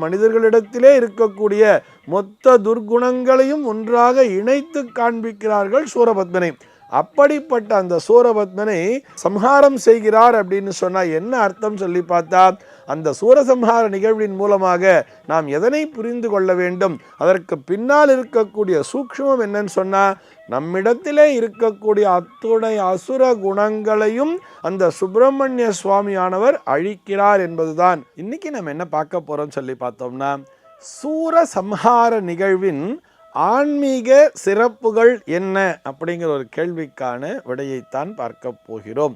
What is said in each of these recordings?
மனிதர்களிடத்திலே இருக்கக்கூடிய மொத்த துர்குணங்களையும் ஒன்றாக இணைத்து காண்பிக்கிறார்கள் சூரபத்மனை. அப்படிப்பட்ட அந்த சூரபத்மனை சம்ஹாரம் செய்கிறார் அப்படின்னு சொன்னா என்ன அர்த்தம் சொல்லி பார்த்தா, அந்த சூரசம்ஹார நிகழ்வின் மூலமாக நாம் எதனை புரிந்து கொள்ள வேண்டும், அதற்கு பின்னால் இருக்கக்கூடிய சூக்ஷ்மம் என்னன்னு சொன்னா, நம்மிடத்திலே இருக்கக்கூடிய அத்துணை அசுர குணங்களையும் அந்த சுப்பிரமணிய சுவாமியானவர் அழிக்கிறார் என்பதுதான். இன்னைக்கு நம்ம என்ன பார்க்க போறோம் சொல்லி பார்த்தோம்னா, சூரசம்ஹார நிகழ்வின் ஆன்மீக சிறப்புகள் என்ன அப்படிங்கிற ஒரு கேள்விக்கான விடையைத்தான் பார்க்க போகிறோம்.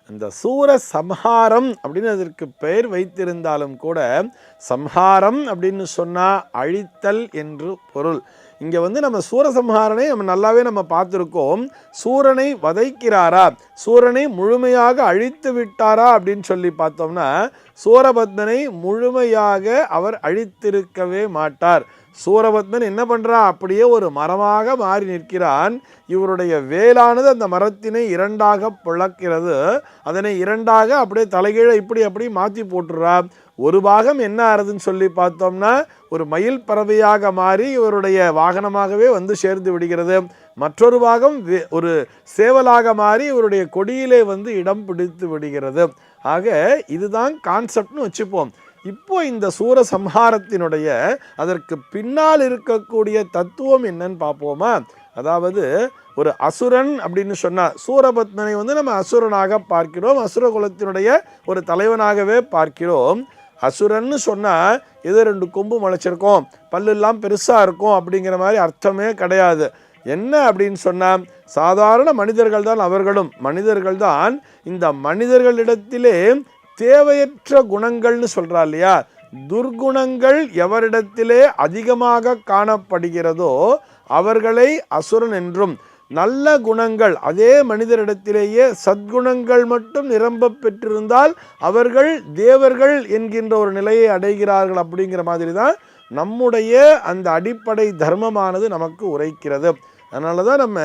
அந்த சூர சம்ஹாரம் அப்படின்னு அதற்கு பெயர் வைத்திருந்தாலும் கூட, சம்ஹாரம் அப்படின்னு சொன்னா அழித்தல் என்று பொருள். இங்க நம்ம சூரசம்ஹாரனை நல்லாவே பார்த்துருக்கோம். சூரனை வதைக்கிறாரா, சூரனை முழுமையாக அழித்து விட்டாரா அப்படின்னு சொல்லி பார்த்தோம்னா, சூரபத்மனை முழுமையாக அவர் அழித்திருக்கவே மாட்டார். சூரபத்மன் என்ன பண்றான், அப்படியே ஒரு மரமாக மாறி நிற்கிறான். இவருடைய வேலானது அந்த மரத்தினை இரண்டாக பிளக்கிறது. அதனை இரண்டாக அப்படியே தலைகீழ இப்படி அப்படி மாற்றி போட்டுறான். ஒரு பாகம் என்ன ஆறுதுன்னு சொல்லி பார்த்தோம்னா, ஒரு மயில் பறவையாக மாறி இவருடைய வாகனமாகவே சேர்ந்து விடுகிறது. மற்றொரு பாகம் ஒரு சேவலாக மாறி இவருடைய கொடியிலே இடம் பிடித்து விடுகிறது. ஆக இதுதான் கான்செப்ட்னு வச்சுப்போம். இப்போ இந்த சூரசம்ஹாரத்தினுடைய அதற்கு பின்னால் இருக்கக்கூடிய தத்துவம் என்னன்னு பார்ப்போமா. அதாவது ஒரு அசுரன் அப்படின்னு சொன்னா, சூரபத்மனை நம்ம அசுரனாக பார்க்கிறோம், அசுர குலத்தினுடைய ஒரு தலைவனாகவே பார்க்கிறோம். அசுரன்னு சொன்னா ஏதோ 2 கொம்பு முளைச்சிருக்கும், பல்லெல்லாம் பெருசா இருக்கும் அப்படிங்கிற மாதிரி அர்த்தமே கிடையாது. என்ன அப்படின்னு சொன்னா, சாதாரண மனிதர்கள் தான் அவர்களும். மனிதர்கள் தான். இந்த மனிதர்களிடத்திலே தேவையற்ற குணங்கள்னு சொல்றா இல்லையா, துர்குணங்கள் எவரிடத்திலே அதிகமாக காணப்படுகிறதோ அவர்களை அசுரன் என்றும், நல்ல குணங்கள் அதே மனிதரிடத்திலேயே சத்குணங்கள் மட்டும் நிரம்ப பெற்றிருந்தால் அவர்கள் தேவர்கள் என்கின்ற ஒரு நிலையை அடைகிறார்கள். அப்படிங்கிற மாதிரி தான் நம்முடைய அந்த அடிப்படை தர்மமானது நமக்கு உரைக்கிறது. அதனால தான் நம்ம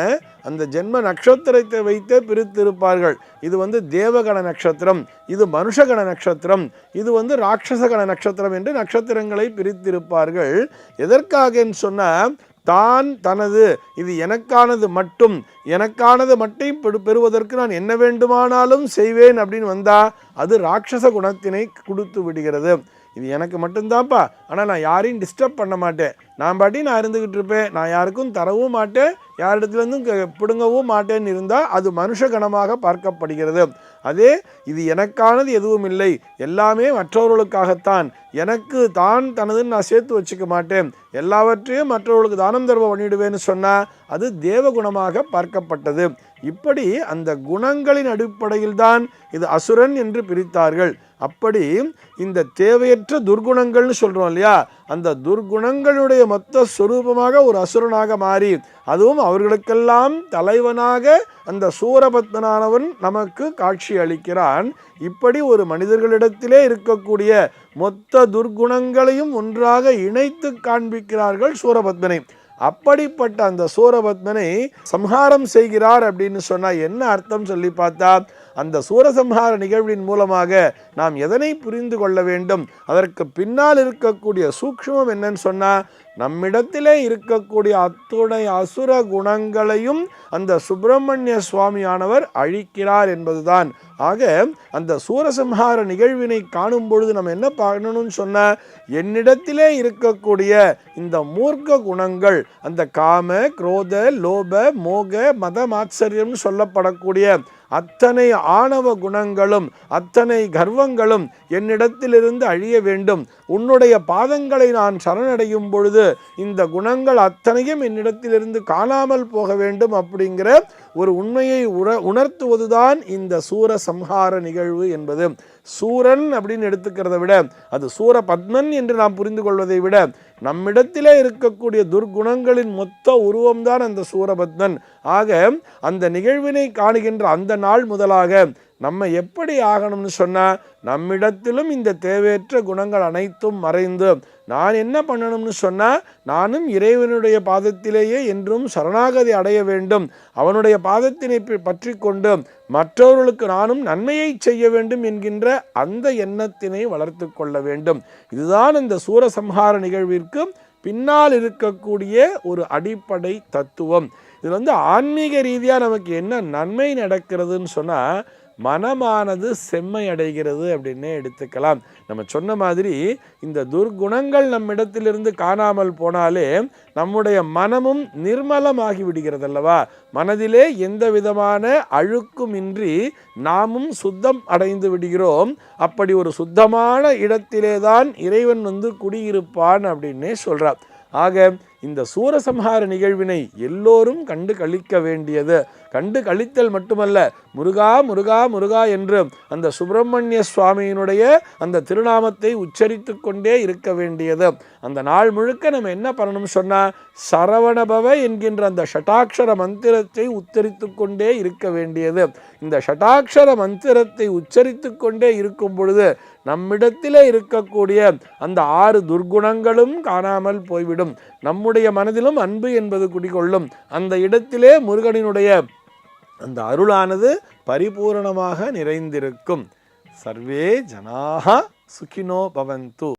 அந்த ஜென்ம நட்சத்திரத்தை வைத்தே பிரித்திருப்பார்கள். இது தேவகண நட்சத்திரம், இது மனுஷகண நட்சத்திரம், இது ராட்சசகண நட்சத்திரம் என்று நட்சத்திரங்களை பிரித்திருப்பார்கள். எதற்காகன்னு சொன்னால், தான் தனது இது எனக்கானது மட்டும், எனக்கானது மட்டும் பெறுவதற்கு நான் என்ன வேண்டுமானாலும் செய்வேன் அப்படின்னு வந்தா அது ராட்சச குணத்தினை கொடுத்து விடுகிறது. இது எனக்கு மட்டும்தான்ப்பா, ஆனால் நான் யாரையும் டிஸ்டர்ப் பண்ண மாட்டேன், நான் பாட்டி நான் இருந்துக்கிட்டு இருப்பேன், நான் யாருக்கும் தரவும் மாட்டேன், யாரிடத்துலேருந்தும் பிடுங்கவும் மாட்டேன்னு இருந்தால் அது மனுஷகணமாக பார்க்கப்படுகிறது. அதே இது எனக்கானது எதுவும் இல்லை, எல்லாமே மற்றவர்களுக்காகத்தான், எனக்கு தான் தனதுன்னு நான் சேர்த்து வச்சுக்க மாட்டேன், எல்லாவற்றையும் மற்றவர்களுக்கு தானம் தர்மம் பண்ணிடுவேன்னு சொன்னால் அது தேவகுணமாக பார்க்கப்பட்டது. இப்படி அந்த குணங்களின் அடிப்படையில் தான் இது அசுரன் என்று பிரித்தார்கள். அப்படி இந்த தேவையற்ற துர்குணங்கள்னு சொல்கிறோம் இல்லையா, அந்த துர்குணங்களுடைய மொத்த ஸ்வரூபமாக ஒரு அசுரனாக மாறி, அதுவும் அவர்களுக்கெல்லாம் தலைவனாக அந்த சூரபத்மனானவன் நமக்கு காட்சி அளிக்கிறான். இப்படி ஒரு மனிதர்களிடத்திலே இருக்கக்கூடிய மொத்த துர்குணங்களையும் ஒன்றாக இணைத்து காண்பிக்கிறார்கள் சூரபத்மனை. அப்படிப்பட்ட அந்த சூரபத்மனை சம்ஹாரம் செய்கிறார் அப்படின்னு சொன்னா என்ன அர்த்தம் சொல்லி பார்த்தா, அந்த சூரசம்ஹார நிகழ்வின் மூலமாக நாம் எதனை புரிந்து கொள்ள வேண்டும், அதற்கு பின்னால் இருக்கக்கூடிய சூக்ஷ்மம் என்னன்னு சொன்னா, நம்மிடத்திலே இருக்கக்கூடிய அத்துணை அசுர குணங்களையும் அந்த சுப்பிரமணிய சுவாமியானவர் அழிக்கிறார் என்பதுதான். ஆக அந்த சூரசம்ஹார நிகழ்வினை காணும் பொழுது நம்ம என்ன பண்ணணும்னு சொன்னா, என்னிடத்திலே இருக்கக்கூடிய இந்த மூர்க்க குணங்கள், அந்த காம குரோத லோப மோக மத மாத்சரியம்னு சொல்லப்படக்கூடிய அத்தனை ஆணவ குணங்களும் அத்தனை கர்வங்களும் என்னிடத்திலிருந்து அழிய வேண்டும். உன்னுடைய பாதங்களை நான் சரணடையும் பொழுது இந்த குணங்கள் அத்தனையும் என்னிடத்திலிருந்து காணாமல் போக வேண்டும் அப்படிங்கிற ஒரு உண்மையை உணர்த்துவதுதான் இந்த சூரசம்ஹார நிகழ்வு என்பது. சூரன் அப்படின்னு எடுத்துக்கிறத விட, அது சூரபத்மன் என்று நாம் புரிந்து கொள்வதை விட, நம்மிடத்திலே இருக்கக்கூடிய துர்குணங்களின் மொத்த உருவம்தான் அந்த சூரபத்மன். ஆக அந்த நிகழ்வினை காணுகின்ற அந்த நாள் முதலாக நம்ம எப்படி ஆகணும்னு சொன்னா, நம்மிடத்திலும் இந்த தேவையற்ற குணங்கள் அனைத்தும் மறைந்து நான் என்ன பண்ணணும்னு சொன்னா, நானும் இறைவனுடைய பாதத்திலேயே என்றும் சரணாகதி அடைய வேண்டும், அவனுடைய பாதத்தினை பற்றி கொண்டு மற்றவர்களுக்கு நானும் நன்மையை செய்ய வேண்டும் என்கின்ற அந்த எண்ணத்தினை வளர்த்து கொள்ள வேண்டும். இதுதான் இந்த சூரசம்ஹார நிகழ்விற்கு பின்னால் இருக்கக்கூடிய ஒரு அடிப்படை தத்துவம். இது ஆன்மீக ரீதியாக நமக்கு என்ன நன்மை நடக்கிறதுன்னு சொன்னால், மனமானது செம்மை அடைகிறது அப்படின்னே எடுத்துக்கலாம். நம்ம சொன்ன மாதிரி இந்த துர்குணங்கள் நம்மிடத்திலிருந்து காணாமல் போனாலே நம்முடைய மனமும் நிர்மலமாகி விடுகிறது அல்லவா. மனதிலே எந்த விதமான அழுக்கும் இன்றி நாமும் சுத்தம் அடைந்து விடுகிறோம். அப்படி ஒரு சுத்தமான இடத்திலே தான் இறைவன் குடியிருப்பான் அப்படின்னே சொல்றார். ஆக இந்த சூரசம்ஹார நிகழ்வினை எல்லோரும் கண்டு கழிக்க வேண்டியது. கண்டு கழித்தல் மட்டுமல்ல, முருகா முருகா முருகா என்று அந்த சுப்பிரமணிய சுவாமியினுடைய அந்த திருநாமத்தை உச்சரித்து கொண்டே இருக்க வேண்டியது. அந்த நாள் முழுக்க நம்ம என்ன பண்ணணும் சொன்னால், சரவணபவ என்கின்ற அந்த ஷட்டாட்சர மந்திரத்தை உச்சரித்து கொண்டே இருக்க வேண்டியது. இந்த ஷட்டாட்சர மந்திரத்தை உச்சரித்து கொண்டே இருக்கும் பொழுது நம்மிடத்திலே இருக்கக்கூடிய அந்த 6 துர்குணங்களும் காணாமல் போய்விடும். நம்முடைய மனதிலும் அன்பு என்பது குடிகொள்ளும். அந்த இடத்திலே முருகனினுடைய அந்த அருளானது பரிபூரணமாக நிறைந்திருக்கும். சர்வே ஜனாஹ சுகினோ பவந்து.